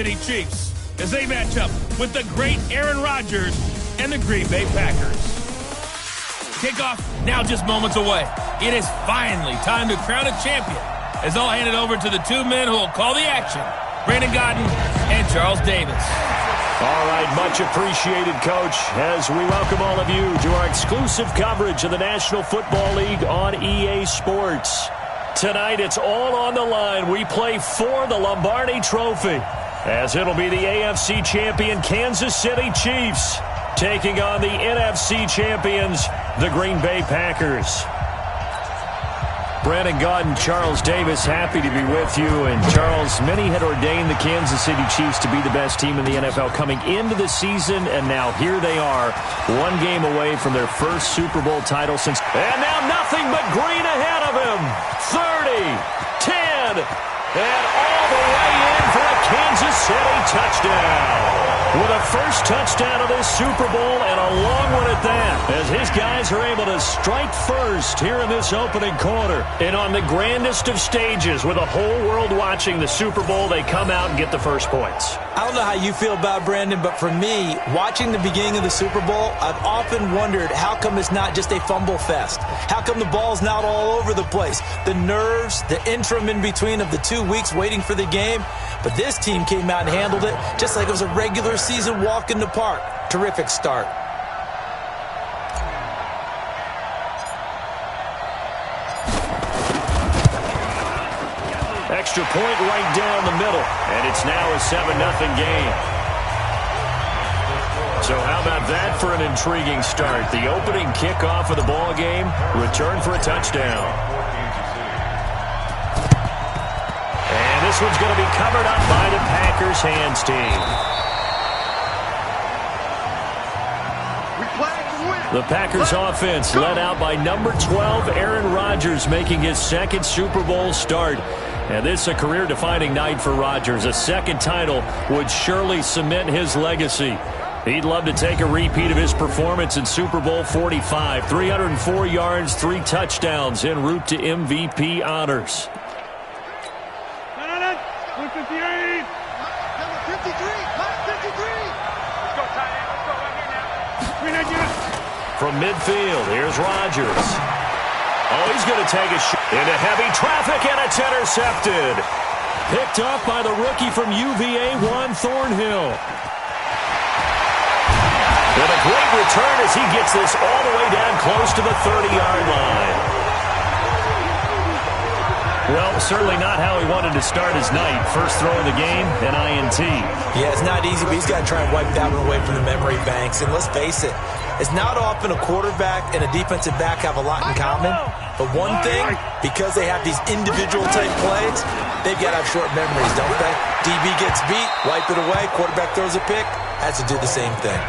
City Chiefs as they match up with the great Aaron Rodgers and the Green Bay Packers. Kickoff now just moments away. It is finally time to crown a champion as I'll hand it over to the two men who will call the action, Brandon Gaudin and Charles Davis. All right, much appreciated, Coach, as we welcome all of you to our exclusive coverage of the National Football League on EA Sports. Tonight, it's all on the line. We play for the Lombardi Trophy, as it'll be the AFC champion Kansas City Chiefs taking on the NFC champions, the Green Bay Packers. Brandon Gaudin, Charles Davis, happy to be with you. And Charles, many had ordained the Kansas City Chiefs to be the best team in the NFL coming into the season, and now here they are, one game away from their first Super Bowl title since... And now nothing but green ahead of him. 30, 10, and all the way in for a Kansas City touchdown. With a first touchdown of this Super Bowl, and a long one at that, as his guys are able to strike first here in this opening quarter. And on the grandest of stages, with the whole world watching the Super Bowl, they come out and get the first points. I don't know how you feel about it, Brandon, but for me, watching the beginning of the Super Bowl, I've often wondered how come it's not just a fumble fest? How come the ball's not all over the place? The nerves, the interim in between of the 2 weeks waiting for the game. But this team came out and handled it just like it was a regular season walk in the park. Terrific start. Extra point right down the middle, and it's now a 7-0 game. So how about that for an intriguing start? The opening kickoff of the ball game, return for a touchdown. And this one's going to be covered up by the Packers hands team. The Packers offense led out by number 12, Aaron Rodgers, making his second Super Bowl start. And this is a career-defining night for Rodgers. A second title would surely cement his legacy. He'd love to take a repeat of his performance in Super Bowl 45. 304 yards, 3 touchdowns en route to MVP honors. From midfield, here's Rodgers. Oh, he's going to take a shot into heavy traffic, and it's intercepted. Picked up by the rookie from UVA, Juan Thornhill. With a great return as he gets this all the way down close to the 30-yard line. Well, certainly not how he wanted to start his night. First throw of the game, an INT. Yeah, it's not easy, but he's got to try and wipe that one away from the memory banks. And let's face it, it's not often a quarterback and a defensive back have a lot in common. But one thing, because they have these individual type plays, they've got to have short memories, don't they? DB gets beat, wipe it away, quarterback throws a pick, has to do the same thing.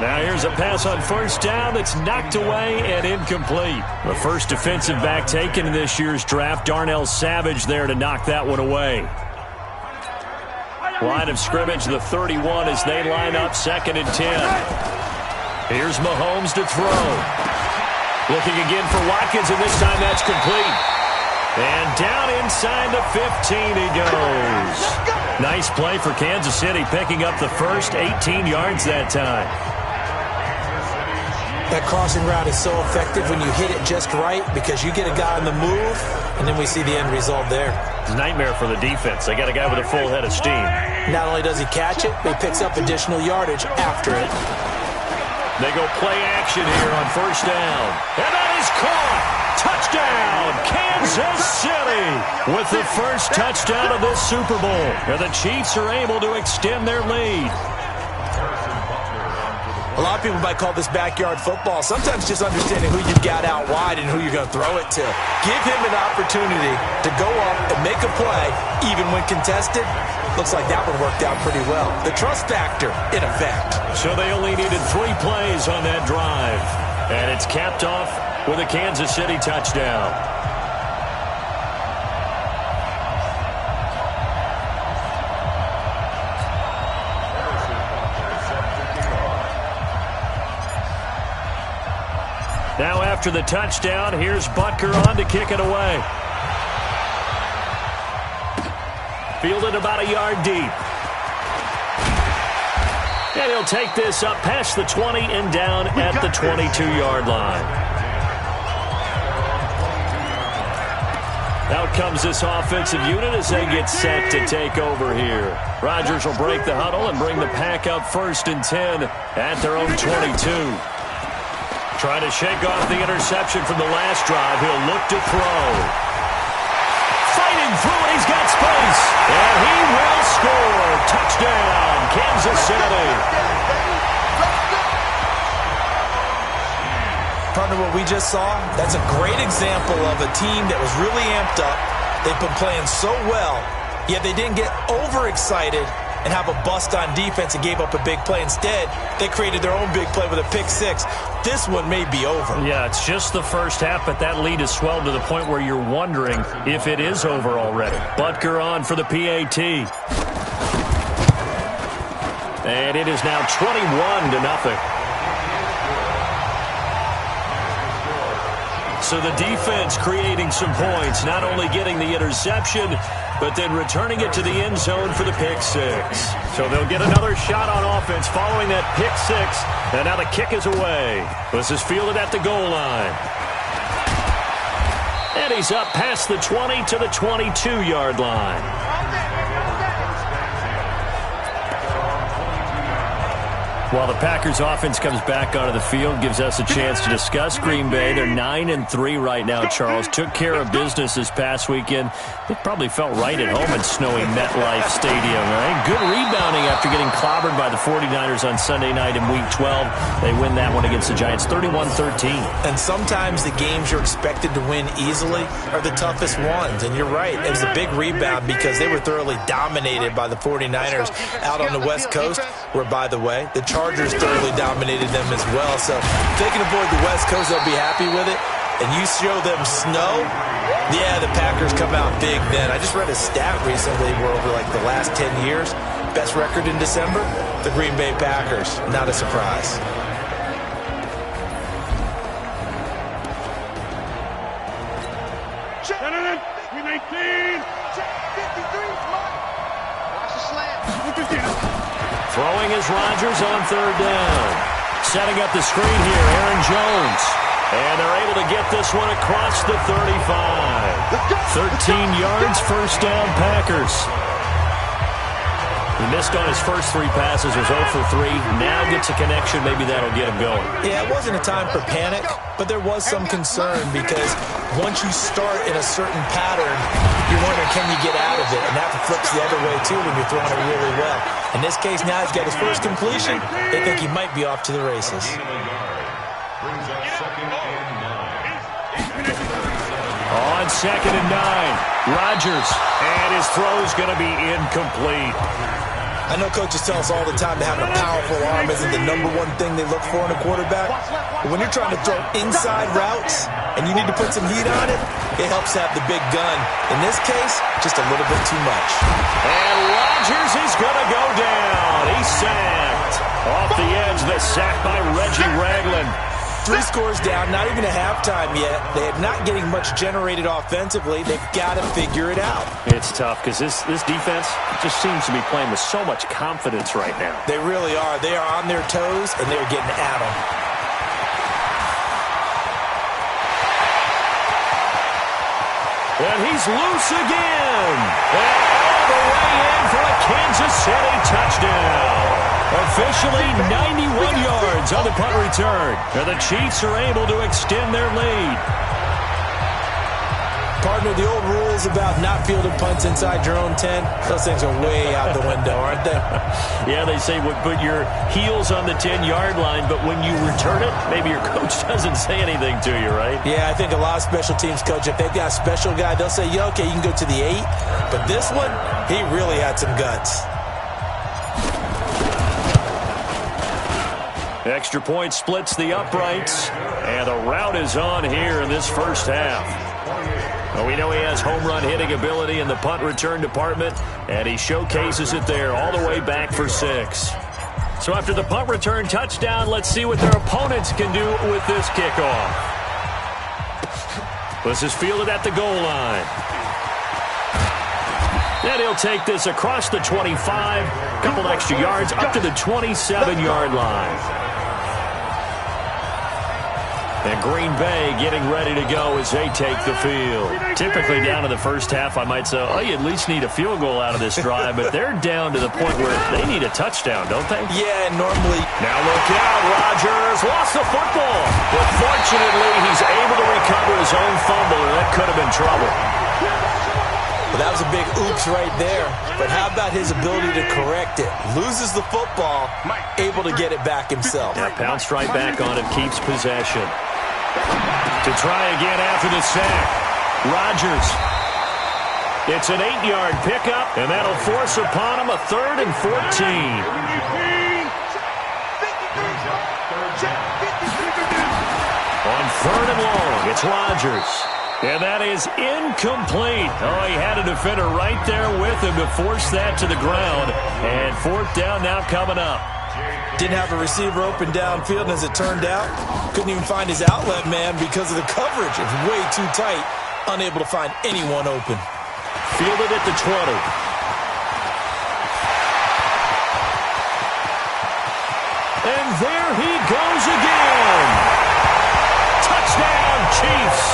Now here's a pass on first down that's knocked away and incomplete. The first defensive back taken in this year's draft, Darnell Savage, there to knock that one away. Line of scrimmage, the 31 as they line up, 2nd and 10. Here's Mahomes to throw. Looking again for Watkins, and this time that's complete. And down inside the 15 he goes. Nice play for Kansas City, picking up the first 18 yards that time. That crossing route is so effective when you hit it just right because you get a guy on the move, and then we see the end result there. It's a nightmare for the defense. They got a guy with a full head of steam. Not only does he catch it, but he picks up additional yardage after it. They go play action here on first down. And that is caught. Touchdown, Kansas City. With the first touchdown of this Super Bowl. And the Chiefs are able to extend their lead. A lot of people might call this backyard football. Sometimes just understanding who you've got out wide and who you're going to throw it to. Give him an opportunity to go up and make a play, even when contested. Looks like that one worked out pretty well. The trust factor, in effect. So they only needed 3 plays on that drive. And it's capped off with a Kansas City touchdown. Now after the touchdown, here's Butker on to kick it away. Fielded about a yard deep. And he'll take this up past the 20 and down at the 22-yard line. Out comes this offensive unit as they get set to take over here. Rodgers will break the huddle and bring the pack up 1st and 10 at their own 22. Trying to shake off the interception from the last drive. He'll look to throw. Fighting through it. He's got space. And he will score. Touchdown, Kansas City. Partner, what we just saw, that's a great example of a team that was really amped up. They've been playing so well, yet they didn't get overexcited and have a bust on defense and gave up a big play. Instead, they created their own big play with a pick six. This one may be over. Yeah, it's just the first half, but that lead has swelled to the point where you're wondering if it is over already. Butker on for the PAT. And it is now 21-0. So the defense creating some points, not only getting the interception, but then returning it to the end zone for the pick six. So they'll get another shot on offense following that pick six. And now the kick is away. This is fielded at the goal line. And he's up past the 20 to the 22-yard line. While the Packers offense comes back onto the field, gives us a chance to discuss Green Bay. They're 9-3 right now, Charles. Took care of business this past weekend. It probably felt right at home in snowy MetLife Stadium, right? Good rebounding after getting clobbered by the 49ers on Sunday night in Week 12. They win that one against the Giants 31-13. And sometimes the games you're expected to win easily are the toughest ones. And you're right, it was a big rebound because they were thoroughly dominated by the 49ers out on the West Coast, where, by the way, the Chargers thoroughly dominated them as well. So if they can avoid the West Coast, they'll be happy with it. And you show them snow, yeah, the Packers come out big then. I just read a stat recently where over like the last 10 years, best record in December, the Green Bay Packers. Not a surprise. We make clean. Check 53. Watch the slam. Throwing is Rodgers on 3rd down. Setting up the screen here, Aaron Jones. And they're able to get this one across the 35. 13 yards, 1st down, Packers. He missed on his first 3 passes, was 0 for 3. Now gets a connection, maybe that'll get him going. Yeah, it wasn't a time for panic, but there was some concern because once you start in a certain pattern, you're wondering, can you get out of it? And that flips the other way, too, when you're throwing it really well. In this case, now he's got his first completion. They think he might be off to the races. On 2nd and 9, Rodgers, and his throw's going to be incomplete. I know coaches tell us all the time that having a powerful arm isn't the #1 thing they look for in a quarterback. But when you're trying to throw inside routes and you need to put some heat on it, it helps to have the big gun. In this case, just a little bit too much. And Rodgers is going to go down. He's sacked. Off the edge, the sack by Reggie Ragland. 3 scores down, not even a halftime yet. They're not getting much generated offensively. They've got to figure it out. It's tough because this defense just seems to be playing with so much confidence right now. They really are. They are on their toes, and they're getting at them. And he's loose again. And all the way in for a Kansas City touchdown. Officially 91 yards on the punt return. And the Chiefs are able to extend their lead. Partner, the old rules about not fielding punts inside your own 10, those things are way out the window, aren't they? Yeah, they say put your heels on the 10-yard line, but when you return it, maybe your coach doesn't say anything to you, right? Yeah, I think a lot of special teams coach, if they've got a special guy, they'll say, yeah, okay, you can go to the 8. But this one, he really had some guts. Extra point splits the uprights, and the route is on here in this first half. Well, we know he has home run hitting ability in the punt return department, and he showcases it there all the way back for 6. So after the punt return touchdown, let's see what their opponents can do with this kickoff. This is fielded at the goal line. And he'll take this across the 25, a couple extra yards, up to the 27-yard line. And Green Bay getting ready to go as they take the field. Typically down in the first half, I might say, oh, you at least need a field goal out of this drive, but they're down to the point where they need a touchdown, don't they? Yeah, normally. Now look out, Rodgers lost the football. But fortunately, he's able to recover his own fumble, and that could have been trouble. Well, that was a big oops right there. But how about his ability to correct it? Loses the football, able to get it back himself. Yeah, pounced right back on it, keeps possession. To try again after the sack. Rodgers. It's an 8-yard pickup, and that'll force upon him a 3rd and 14. On 3rd and long, it's Rodgers. And that is incomplete. Oh, he had a defender right there with him to force that to the ground. And 4th down now coming up. Didn't have a receiver open downfield, and as it turned out, couldn't even find his outlet man because of the coverage. It was way too tight, unable to find anyone open. Fielded at the 20. And there he goes again. Touchdown, Chiefs.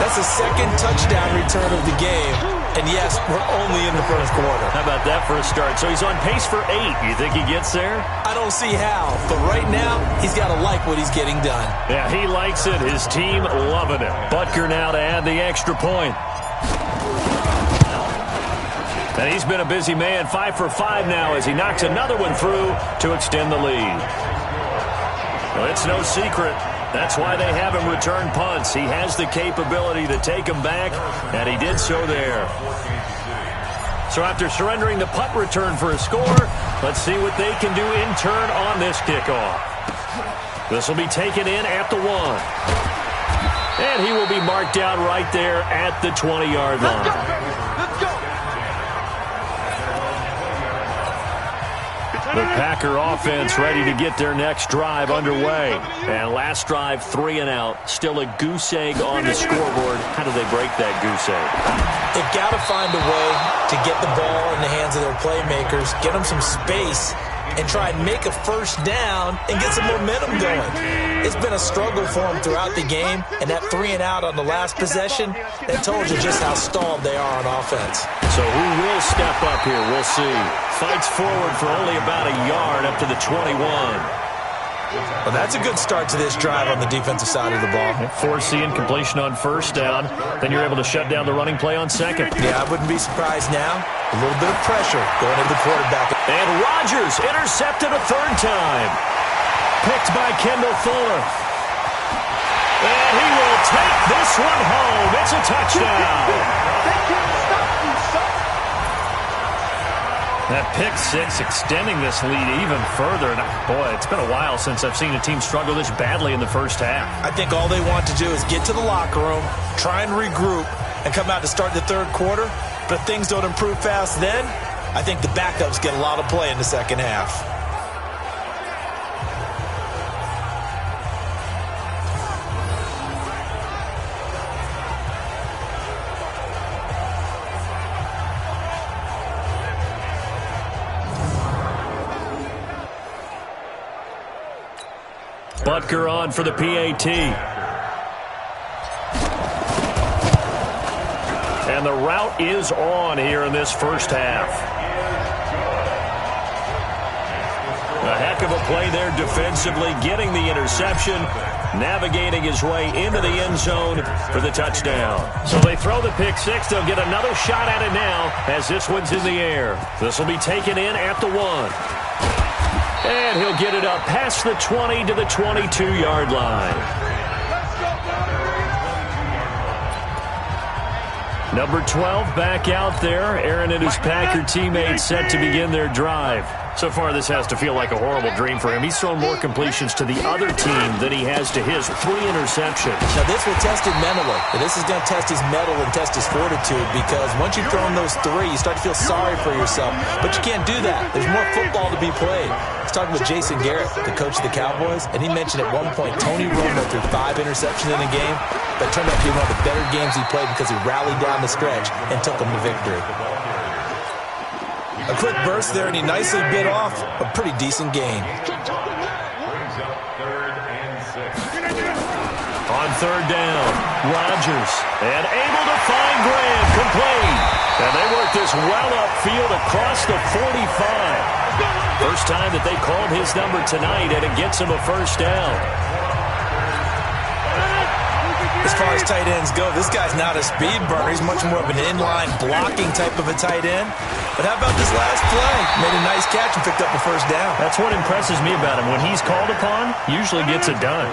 That's the second touchdown return of the game. And yes, we're only in the first quarter. How about that for a start? So he's on pace for 8. You think he gets there? I don't see how. But right now, he's got to like what he's getting done. Yeah, he likes it. His team loving it. Butker now to add the extra point. And he's been a busy man. 5 for 5 now as he knocks another one through to extend the lead. Well, it's no secret. That's why they have him return punts. He has the capability to take them back, and he did so there. So after surrendering the punt return for a score, let's see what they can do in turn on this kickoff. This will be taken in at the 1. And he will be marked out right there at the 20-yard line. Let's go. The Packer offense ready to get their next drive underway. And last drive, 3 and out. Still a goose egg on the scoreboard. How do they break that goose egg? They've got to find a way to get the ball in the hands of their playmakers, get them some space, and try and make a first down and get some momentum going. It's been a struggle for them throughout the game, and that 3 and out on the last possession, that told you just how stalled they are on offense. So who will step up here? We'll see. Fights forward for only about a yard up to the 21. Well, that's a good start to this drive on the defensive side of the ball. Forcing completion on first down. Then you're able to shut down the running play on second. Yeah, I wouldn't be surprised now. A little bit of pressure going into the quarterback. And Rodgers intercepted a 3rd time. Picked by Kendall Fuller. And he will take this one home. It's a touchdown. That pick 6 extending this lead even further. And boy, it's been a while since I've seen a team struggle this badly in the first half. I think all they want to do is get to the locker room, try and regroup, and come out to start the 3rd quarter. But if things don't improve fast then, I think the backups get a lot of play in the second half. Butker on for the PAT. And the route is on here in this first half. A heck of a play there defensively, getting the interception, navigating his way into the end zone for the touchdown. So they throw the pick 6. They'll get another shot at it now as this one's in the air. This will be taken in at the 1. And he'll get it up past the 20 to the 22-yard line. Number 12 back out there. Aaron and his Packer teammates set to begin their drive. So far, this has to feel like a horrible dream for him. He's thrown more completions to the other team than he has to his. 3 interceptions. Now, this will test him mentally. This is going to test his mettle and test his fortitude, because once you've thrown those 3, you start to feel sorry for yourself. But you can't do that. There's more football to be played. I was talking with Jason Garrett, the coach of the Cowboys, and he mentioned at one point Tony Romo threw 5 interceptions in a game, but it turned out to be one of the better games he played because he rallied down the stretch and took them to victory. A quick burst there, and he nicely bit off a pretty decent gain. On 3rd down, Rodgers, and able to find Graham, complete. And they work this well upfield across the 45. First time that they called his number tonight, and it gets him a first down. As far as tight ends go, this guy's not a speed burner. He's much more of an inline blocking type of a tight end. But how about this last play? Made a nice catch and picked up a first down. That's what impresses me about him. When he's called upon, usually gets it done.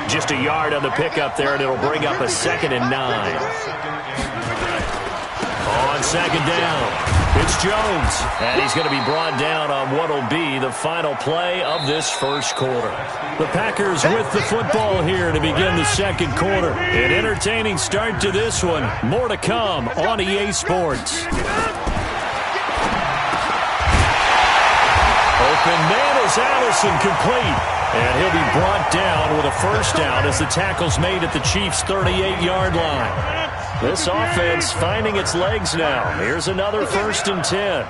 Just a yard on the pickup there, and it'll bring up a 2nd and 9. On 2nd down, it's Jones. And he's going to be brought down on what will be the final play of this first quarter. The Packers with the football here to begin the second quarter. An entertaining start to this one. More to come on EA Sports. Open man is Allison, complete. And he'll be brought down with a first down as the tackle's made at the Chiefs' 38-yard line. This offense finding its legs now. Here's another 1st and 10.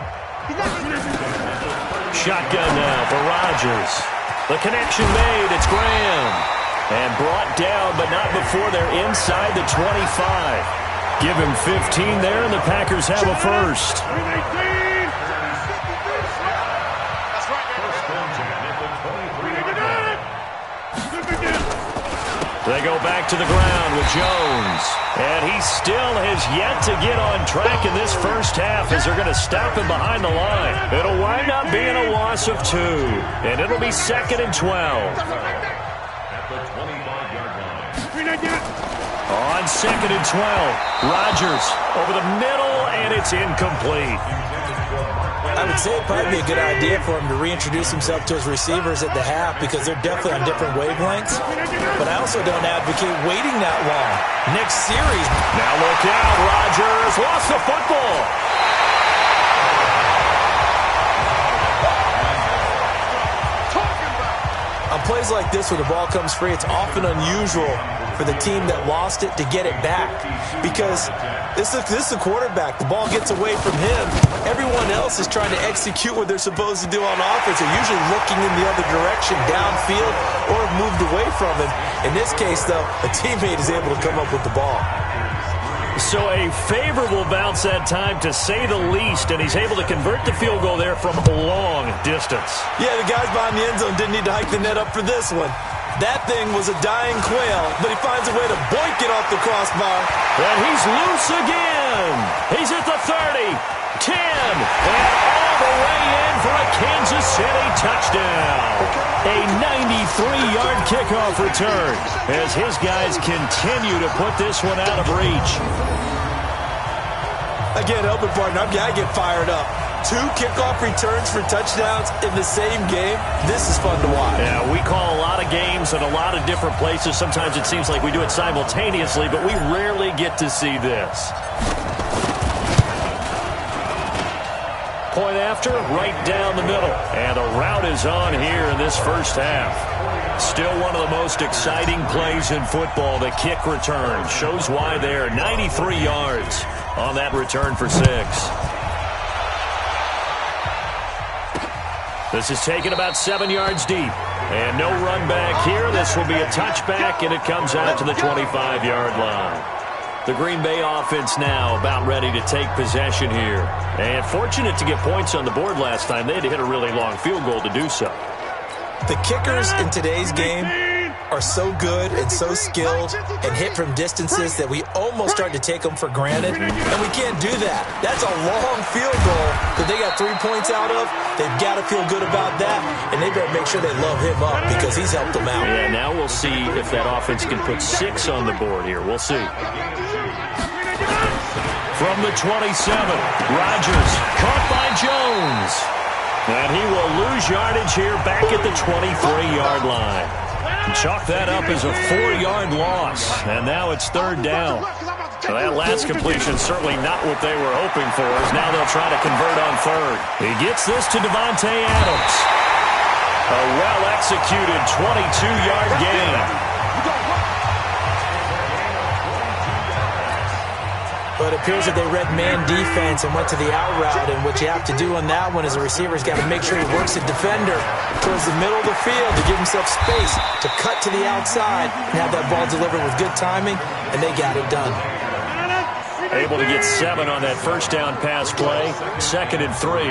Shotgun now for Rodgers. The connection made. It's Graham. And brought down, but not before they're inside the 25. Give him 15 there, and the Packers have a first. They go back to the ground with Jones. And he still has yet to get on track in this first half as they're going to stop him behind the line. It'll wind up being a loss of 2. And it'll be 2nd and 12. On 2nd and 12, Rodgers over the middle, and it's incomplete. I would say it'd probably be a good idea for him to reintroduce himself to his receivers at the half, because they're definitely on different wavelengths. But I also don't advocate waiting that long. Next series. Now look out. Rodgers lost the football. On plays like this where the ball comes free, it's often unusual for the team that lost it to get it back, because this is a quarterback. The ball gets away from him. Everyone else is trying to execute what they're supposed to do on offense. They're usually looking in the other direction, downfield, or moved away from him. In this case, though, a teammate is able to come up with the ball. So a favorable bounce that time, to say the least, and he's able to convert the field goal there from a long distance. Yeah, the guys behind the end zone didn't need to hike the net up for this one. That thing was a dying quail, but he finds a way to boink it off the crossbar. And he's loose again. He's at the 30, 10, and all the way in for a Kansas City touchdown. A 93-yard kickoff return as his guys continue to put this one out of reach. Again, help it, partner. I get fired up. 2 kickoff returns for touchdowns in the same game. This is fun to watch. Yeah, we call a lot of games at a lot of different places. Sometimes it seems like we do it simultaneously, but we rarely get to see this. Point after, right down the middle. And the route is on here in this first half. Still one of the most exciting plays in football, the kick return. Shows why there. 93 yards on that return for 6. This is taken about 7 yards deep. And no run back here. This will be a touchback, and it comes out to the 25-yard line. The Green Bay offense now about ready to take possession here. And fortunate to get points on the board last time. They had to hit a really long field goal to do so. The kickers in today's game are so good and so skilled and hit from distances that we almost start to take them for granted, and we can't do that. That's a long field goal that they got 3 points out of. They've got to feel good about that, and they better make sure they love him up because he's helped them out. Yeah, now we'll see if that offense can put 6 on the board here. We'll see. From the 27, Rodgers caught by Jones. And he will lose yardage here back at the 23-yard line. Chalk that up as a 4-yard loss. And now it's third down. Well, that last completion certainly not what they were hoping for, as now they'll try to convert on third. He gets this to Devontae Adams. A well-executed 22-yard gain. But it appears that they read man defense and went to the out route, and what you have to do on that one is the receiver's got to make sure he works the defender towards the middle of the field to give himself space to cut to the outside and have that ball delivered with good timing, and they got it done. Able to get 7 on that first down pass play. 2nd and 3.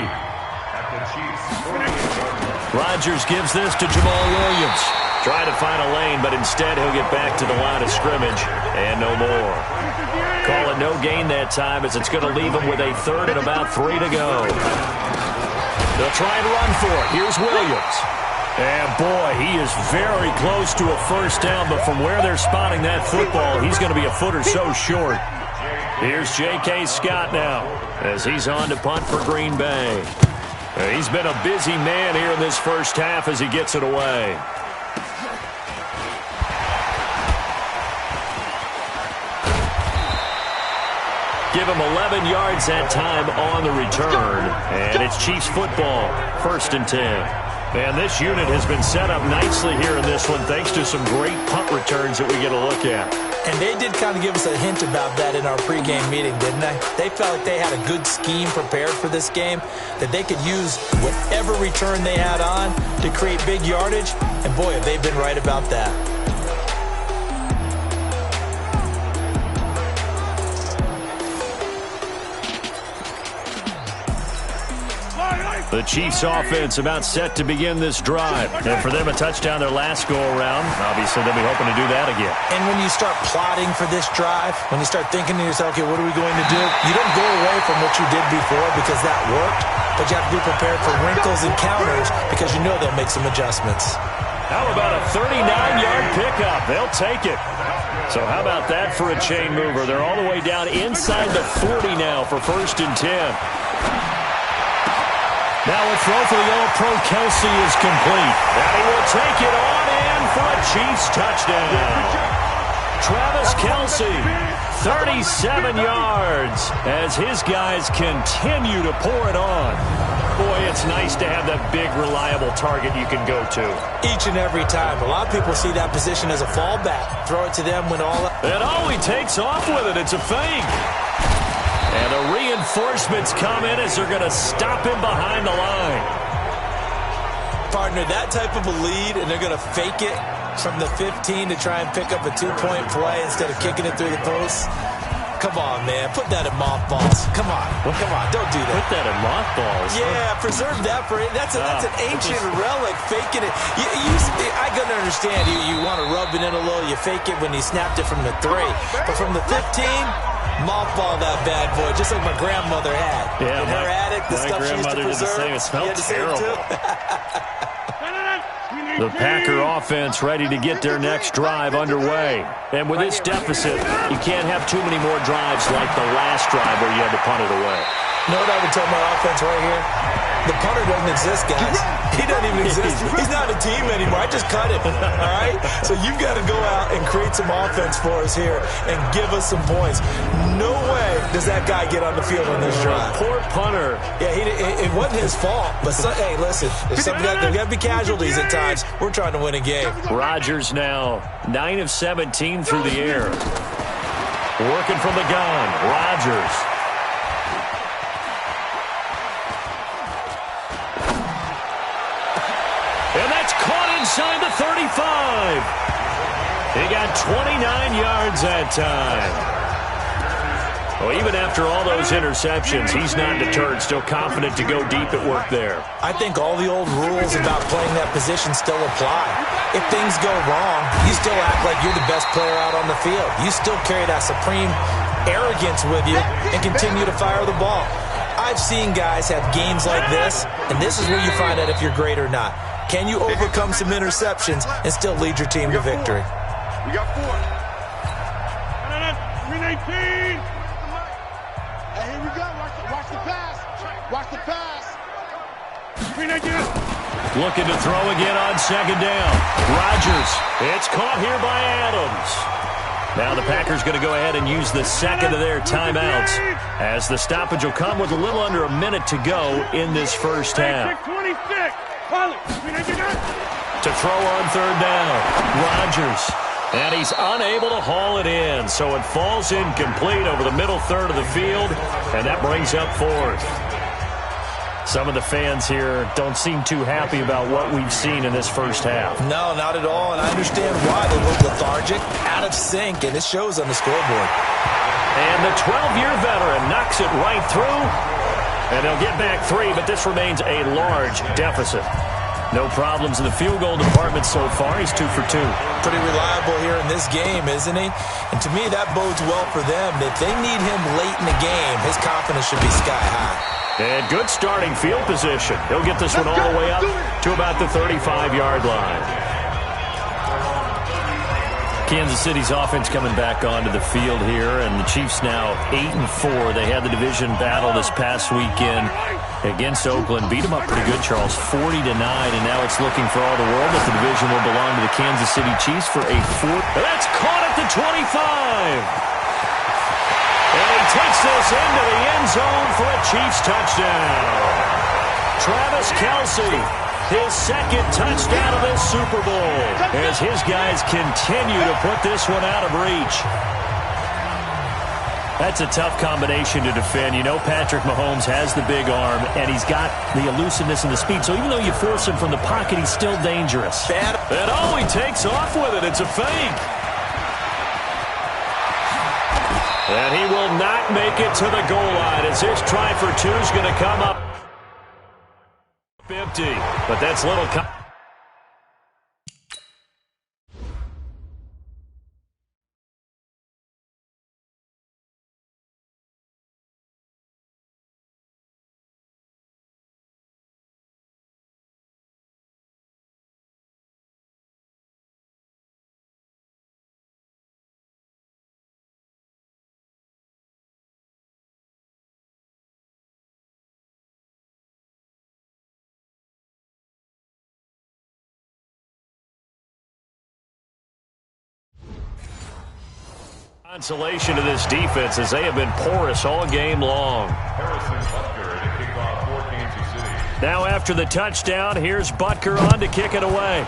Rodgers gives this to Jamal Williams. Trying to find a lane, but instead he'll get back to the line of scrimmage and no more. Call it no gain that time, as it's going to leave him with a 3rd and about 3 to go. They'll try and run for it. Here's Williams. And boy, he is very close to a first down, but from where they're spotting that football, he's going to be a foot or so short. Here's J.K. Scott now, as he's on to punt for Green Bay. He's been a busy man here in this first half as he gets it away. Give him 11 yards that time on the return. And it's Chiefs football, 1st and 10. And this unit has been set up nicely here in this one, thanks to some great punt returns that we get a look at. And they did kind of give us a hint about that in our pregame meeting, didn't they? They felt like they had a good scheme prepared for this game, that they could use whatever return they had on to create big yardage. And boy, have they been right about that. The Chiefs offense about set to begin this drive. And for them, a touchdown their last go-around. Obviously, they'll be hoping to do that again. And when you start plotting for this drive, when you start thinking to yourself, okay, what are we going to do? You don't go away from what you did before because that worked, but you have to be prepared for wrinkles and counters because you know they'll make some adjustments. How about a 39-yard pickup? They'll take it. So how about that for a chain mover? They're all the way down inside the 40 now for 1st and 10. Now a throw for the All-Pro Kelsey is complete. And he will take it on in for a Chiefs touchdown. Travis Kelsey, 37 yards as his guys continue to pour it on. Boy, it's nice to have that big, reliable target you can go to. Each and every time. A lot of people see that position as a fallback. Throw it to them when all... And he takes off with it. It's a fake. And the reinforcements come in as they're going to stop him behind the line. Partner, that type of a lead, and they're going to fake it from the 15 to try and pick up a 2-point play instead of kicking it through the post. Come on, man. Put that in mothballs. Come on. Come on. Don't do that. Put that in mothballs? Yeah, preserve that for it. That's an ancient relic. Faking it. I can understand. You want to rub it in a little. You fake it when he snapped it from the 3. But from the 15... mothball that bad boy, just like my grandmother had. Yeah, in her attic, the stuff she used to preserve. Did the same. It smelled terrible. The Packer offense ready to get their next drive underway. And with this deficit, you can't have too many more drives like the last drive where you had to punt it away. You know what I would tell my offense right here? The punter doesn't exist, guys. He doesn't even exist. He's not a team anymore. I just cut him, all right? So you've got to go out and create some offense for us here and give us some points. No way does that guy get on the field on this drive. Poor punter. Yeah, it wasn't his fault. But, hey, listen, there's got to be casualties at times. We're trying to win a game. Rodgers now 9 of 17 through the air. Working from the gun, Rodgers. And that's caught inside the 35. He got 29 yards that time. Well, even after all those interceptions, he's not deterred, still confident to go deep at work there. I think all the old rules about playing that position still apply. If things go wrong, you still act like you're the best player out on the field. You still carry that supreme arrogance with you and continue to fire the ball. I've seen guys have games like this, and this is where you find out if you're great or not. Can you overcome some interceptions and still lead your team to victory? We got 4. 319. Hey, here we go. Watch the pass. Watch the pass. Looking to throw again on second down. Rodgers. It's caught here by Adams. Now the Packers going to go ahead and use the second of their timeouts as the stoppage will come with a little under a minute to go in this first half. To throw on third down. Rodgers. And he's unable to haul it in, so it falls incomplete over the middle third of the field, and that brings up fourth. Some of the fans here don't seem too happy about what we've seen in this first half. No, not at all, and I understand why. They look lethargic, out of sync, and it shows on the scoreboard. And the 12-year veteran knocks it right through, and they'll get back 3, but this remains a large deficit. No problems in the field goal department so far. He's 2 for 2. Pretty reliable here in this game, isn't he? And to me, that bodes well for them. If they need him late in the game, his confidence should be sky high. And good starting field position. He'll get this one all the way up to about the 35-yard line. Kansas City's offense coming back onto the field here, and the Chiefs now 8-4. They had the division battle this past weekend against Oakland. Beat them up pretty good, Charles, 40-9, and now it's looking for all the world that the division will belong to the Kansas City Chiefs for a fourth. That's caught at the 25. And he takes this into the end zone for a Chiefs touchdown. Travis Kelce, his second touchdown of this Super Bowl, as his guys continue to put this one out of reach. That's a tough combination to defend. You know Patrick Mahomes has the big arm, and he's got the elusiveness and the speed. So even though you force him from the pocket, he's still dangerous. And oh, he takes off with it. It's a fake. And he will not make it to the goal line as his try for 2 is going to come up 50. But that's little. Consolation to this defense as they have been porous all game long. Now after the touchdown, here's Butker on to kick it away.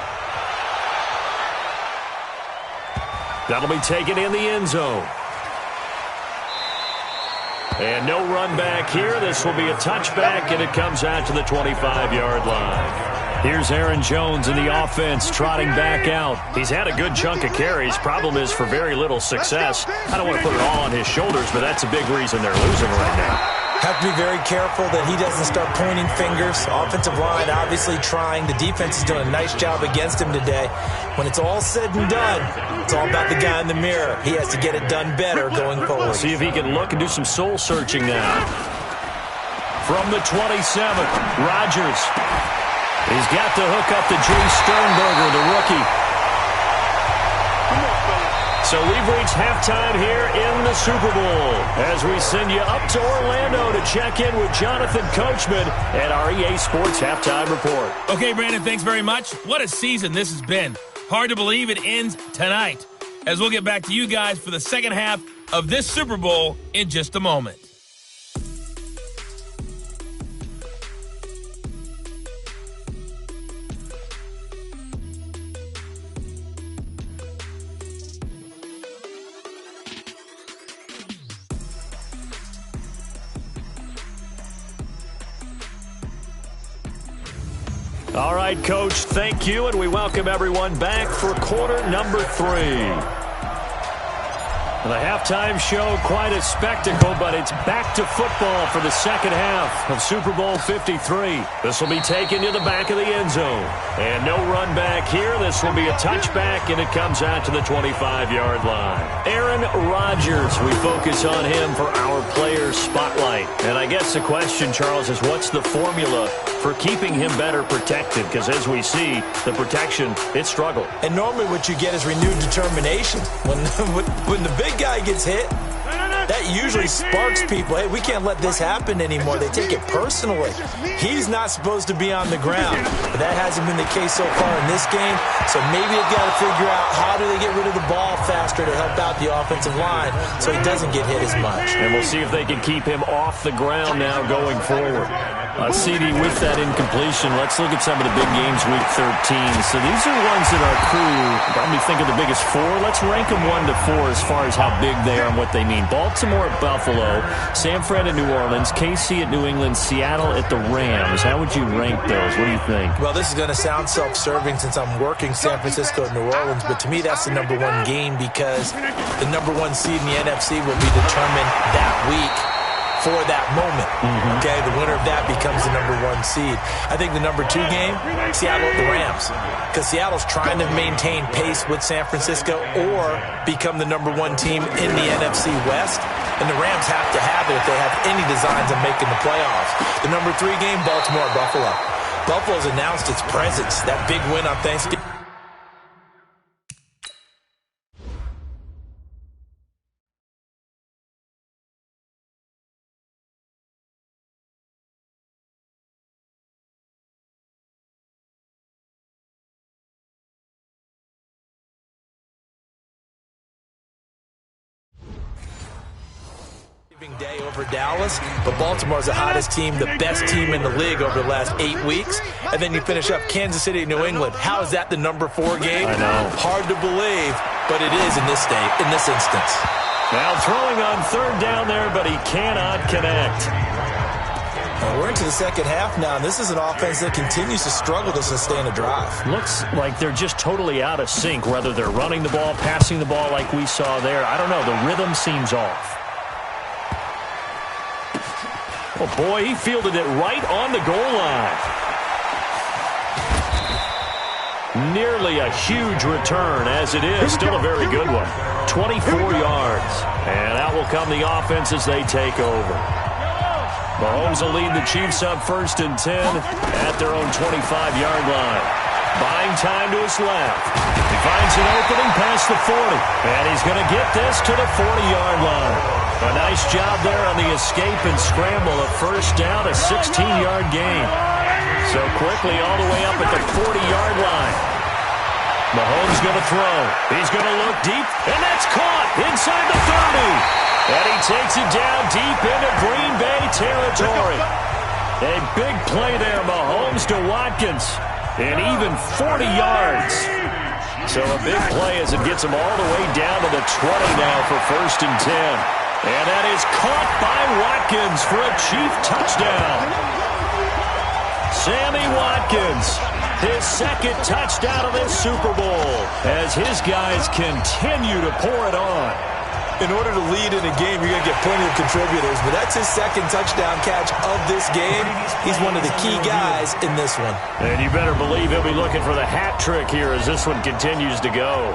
That'll be taken in the end zone. And no run back here. This will be a touchback, and it comes out to the 25-yard line. Here's Aaron Jones in the offense trotting back out. He's had a good chunk of carries. Problem is for very little success. I don't want to put it all on his shoulders, but that's a big reason they're losing right now. Have to be very careful that he doesn't start pointing fingers. Offensive line obviously trying. The defense is doing a nice job against him today. When it's all said and done, it's all about the guy in the mirror. He has to get it done better going forward. See if he can look and do some soul searching now. From the 27, Rodgers. He's got to hook up to Jay Sternberger, the rookie. So we've reached halftime here in the Super Bowl as we send you up to Orlando to check in with Jonathan Coachman at our EA Sports Halftime Report. Okay, Brandon, thanks very much. What a season this has been. Hard to believe it ends tonight, as we'll get back to you guys for the second half of this Super Bowl in just a moment. All right, Coach, thank you, and we welcome everyone back for quarter number 3. The halftime show, quite a spectacle, but it's back to football for the second half of Super Bowl 53. This will be taken to the back of the end zone. And no run back here. This will be a touchback, and it comes out to the 25-yard line. Aaron Rodgers, we focus on him for our Players Spotlight. And I guess the question, Charles, is what's the formula for keeping him better protected? Because as we see, the protection, it struggled. And normally what you get is renewed determination. When the big guy gets hit, that usually sparks people. Hey, we can't let this happen anymore. They take it personally. He's not supposed to be on the ground. But that hasn't been the case so far in this game. So maybe they've got to figure out how do they get rid of the ball faster to help out the offensive line so he doesn't get hit as much. And we'll see if they can keep him off the ground now going forward. CD with that incompletion. Let's look at some of the big games week 13. So these are ones that our crew probably think of the biggest four. Let's rank them 1 to 4 as far as how big they are and what they mean. Baltimore at Buffalo, San Fran at New Orleans, KC at New England, Seattle at the Rams. How would you rank those? What do you think? Well, this is going to sound self-serving since I'm working San Francisco and New Orleans, but to me that's the #1 game because the #1 seed in the NFC will be determined that week for that moment. Okay, the winner of that becomes the #1 seed. I think the #2 game, Seattle at the Rams, because Seattle's trying to maintain pace with San Francisco or become the #1 team in the NFC West, and the Rams have to have it if they have any designs of making the playoffs. The #3 game, Baltimore at Buffalo. Buffalo's announced its presence, that big win on Thanksgiving. Day over Dallas, but Baltimore's the hottest team, the best team in the league over the last 8 weeks. And then you finish up Kansas City, New England. How is that the #4 game? I know. Hard to believe, but it is in this instance. Now throwing on 3rd down there, but he cannot connect. We're into the second half now, and this is an offense that continues to struggle to sustain a drive. Looks like they're just totally out of sync, whether they're running the ball, passing the ball like we saw there. I don't know. The rhythm seems off. Oh, boy, he fielded it right on the goal line. Nearly a huge return, as it is. Still a very good one. 24 yards. And out will come the offense as they take over. Mahomes will lead the Chiefs up 1st and 10 at their own 25-yard line. Buying time to his left. He finds an opening past the 40. And he's going to get this to the 40-yard line. A nice job there on the escape and scramble. A 1st down, a 16-yard gain. So quickly all the way up at the 40-yard line. Mahomes going to throw. He's going to look deep, and that's caught inside the 30. And he takes it down deep into Green Bay territory. A big play there, Mahomes to Watkins. And even 40 yards. So a big play as it gets him all the way down to the 20 now for 1st and 10. And that is caught by Watkins for a Chief touchdown. Sammy Watkins, his 2nd touchdown of this Super Bowl as his guys continue to pour it on. In order to lead in a game, you're going to get plenty of contributors, but that's his 2nd touchdown catch of this game. He's one of the key guys in this one. And you better believe he'll be looking for the hat trick here as this one continues to go.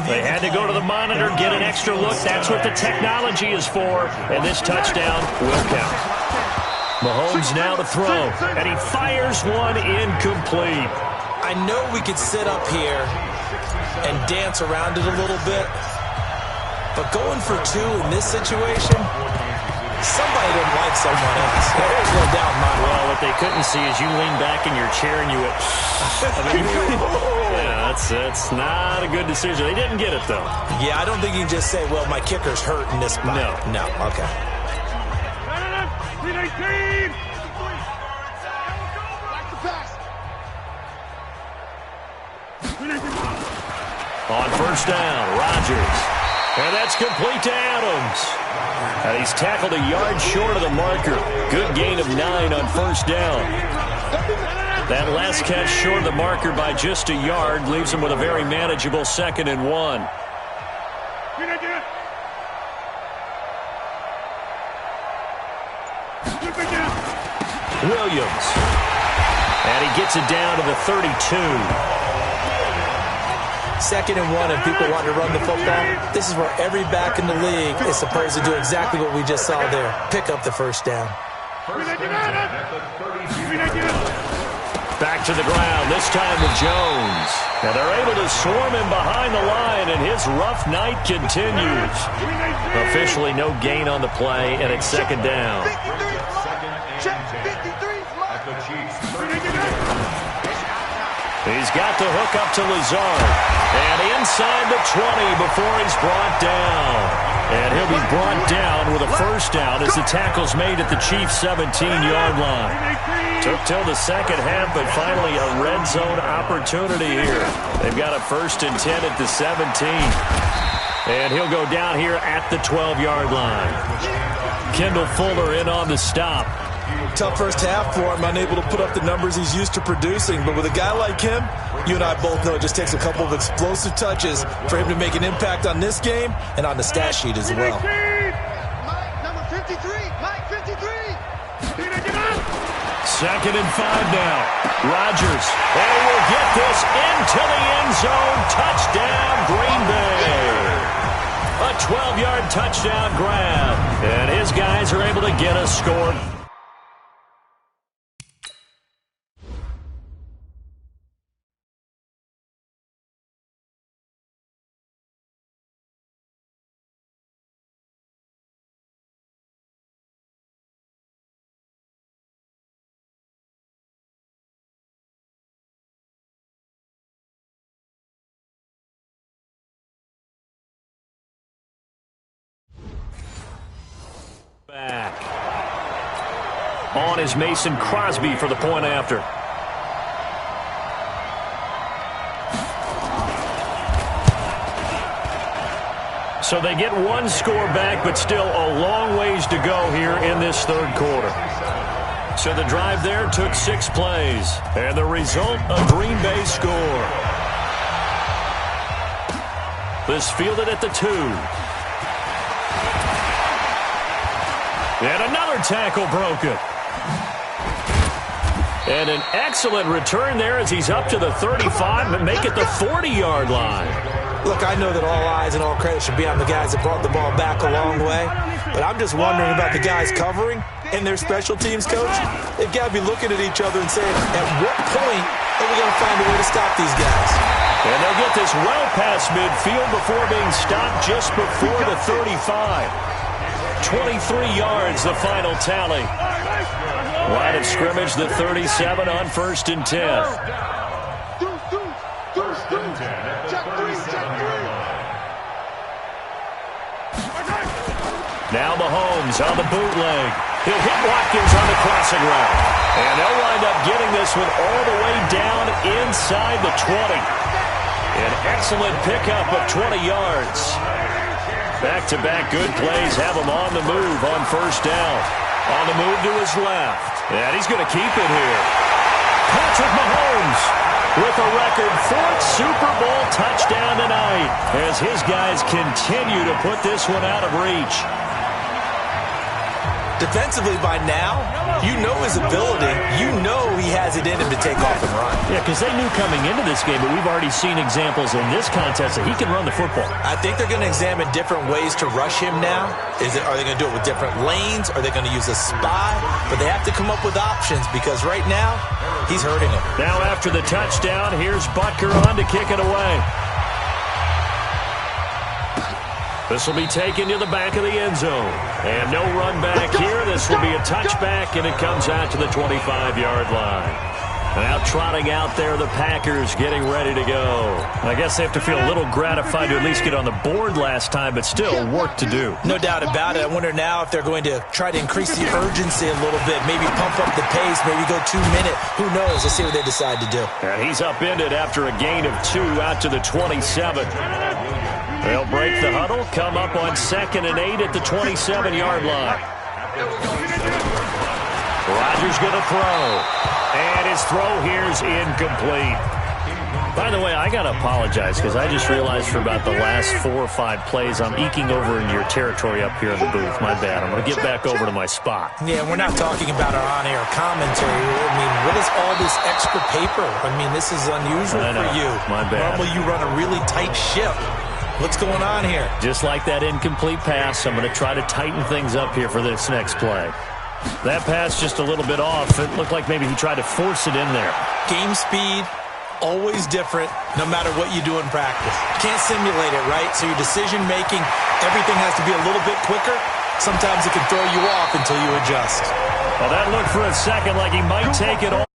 They had to go to the monitor, get an extra look. That's what the technology is for. And this touchdown will count. Mahomes now to throw. And he fires one incomplete. I know we could sit up here and dance around it a little bit. But going for 2 in this situation, somebody didn't like someone else. There's no doubt in my mind. Well, what they couldn't see is you lean back in your chair and you went, yeah, that's not a good decision. They didn't get it, though. Yeah, I don't think you can just say, well, my kicker's hurt in this spot. No, okay. On 1st down, Rodgers. And that's complete to Adams. And he's tackled a yard short of the marker. Good gain of 9 on 1st down. That last catch short of the marker by just a yard leaves him with a very manageable 2nd and 1. Williams. And he gets it down to the 32. 2nd and 1, and people want to run the football. This is where every back in the league is supposed to do exactly what we just saw there. Pick up the first down. Back to the ground, this time with Jones. And they're able to swarm him behind the line, and his rough night continues. Officially no gain on the play, and it's 2nd down. He's got the hook up to Lazard. And inside the 20 before he's brought down. And he'll be brought down with a first down as the tackle's made at the Chiefs' 17-yard line. Took till the second half, but finally a red zone opportunity here. They've got a 1st and 10 at the 17. And he'll go down here at the 12-yard line. Kendall Fuller in on the stop. Tough first half for him, unable to put up the numbers he's used to producing. But with a guy like him, you and I both know it just takes a couple of explosive touches for him to make an impact on this game and on the stat sheet as well. Mike, number 53. Mike, 53. 2nd and 5 now. Rodgers. And he will get this into the end zone. Touchdown, Green Bay. A 12-yard touchdown grab. And his guys are able to get a score. Back. On is Mason Crosby for the point after. So they get one score back, but still a long ways to go here in this 3rd quarter. So the drive there took 6 plays. And the result, a Green Bay score. This fielded at the 2. And another tackle broken. And an excellent return there as he's up to the 35 and make it the 40-yard line. Look, I know that all eyes and all credit should be on the guys that brought the ball back a long way, but I'm just wondering about the guys covering and their special teams coach. They've got to be looking at each other and saying, at what point are we going to find a way to stop these guys? And they'll get this well past midfield before being stopped just before the 35. 23 yards, the final tally. Line of scrimmage, the 37 on 1st and 10. Now Mahomes on the bootleg. He'll hit Watkins on the crossing route. And they'll wind up getting this one all the way down inside the 20. An excellent pickup of 20 yards. Back-to-back good plays have him on the move on 1st down. On the move to his left. And he's going to keep it here. Patrick Mahomes with a record 4th Super Bowl touchdown tonight as his guys continue to put this one out of reach. Defensively by now, you know his ability. You know he has it in him to take off and run. Yeah, because they knew coming into this game, but we've already seen examples in this contest that he can run the football. I think they're going to examine different ways to rush him now. Are they going to do it with different lanes? Are they going to use a spy? But they have to come up with options because right now, he's hurting them. Now after the touchdown, here's Butker on to kick it away. This will be taken to the back of the end zone. And no run back here. This will be a touchback, and it comes out to the 25-yard line. Now trotting out there, the Packers getting ready to go. I guess they have to feel a little gratified to at least get on the board last time, but still work to do. No doubt about it. I wonder now if they're going to try to increase the urgency a little bit, maybe pump up the pace, maybe go 2-minute. Who knows? Let's see what they decide to do. And he's upended after a gain of 2 out to the 27. They'll break the huddle, come up on 2nd and 8 at the 27-yard line. Rodgers going to throw. And his throw here's incomplete. By the way, I got to apologize because I just realized for about the last 4 or 5 plays, I'm eking over into your territory up here in the booth. My bad. I'm going to get back over to my spot. Yeah, we're not talking about our on-air commentary. I mean, what is all this extra paper? I mean, this is unusual for you. My bad. Normally you run a really tight ship. What's going on here? Just like that incomplete pass, I'm going to try to tighten things up here for this next play. That pass just a little bit off. It looked like maybe he tried to force it in there. Game speed, always different, no matter what you do in practice. Can't simulate it, right? So your decision-making, everything has to be a little bit quicker. Sometimes it can throw you off until you adjust. Well, that looked for a second like he might take it all.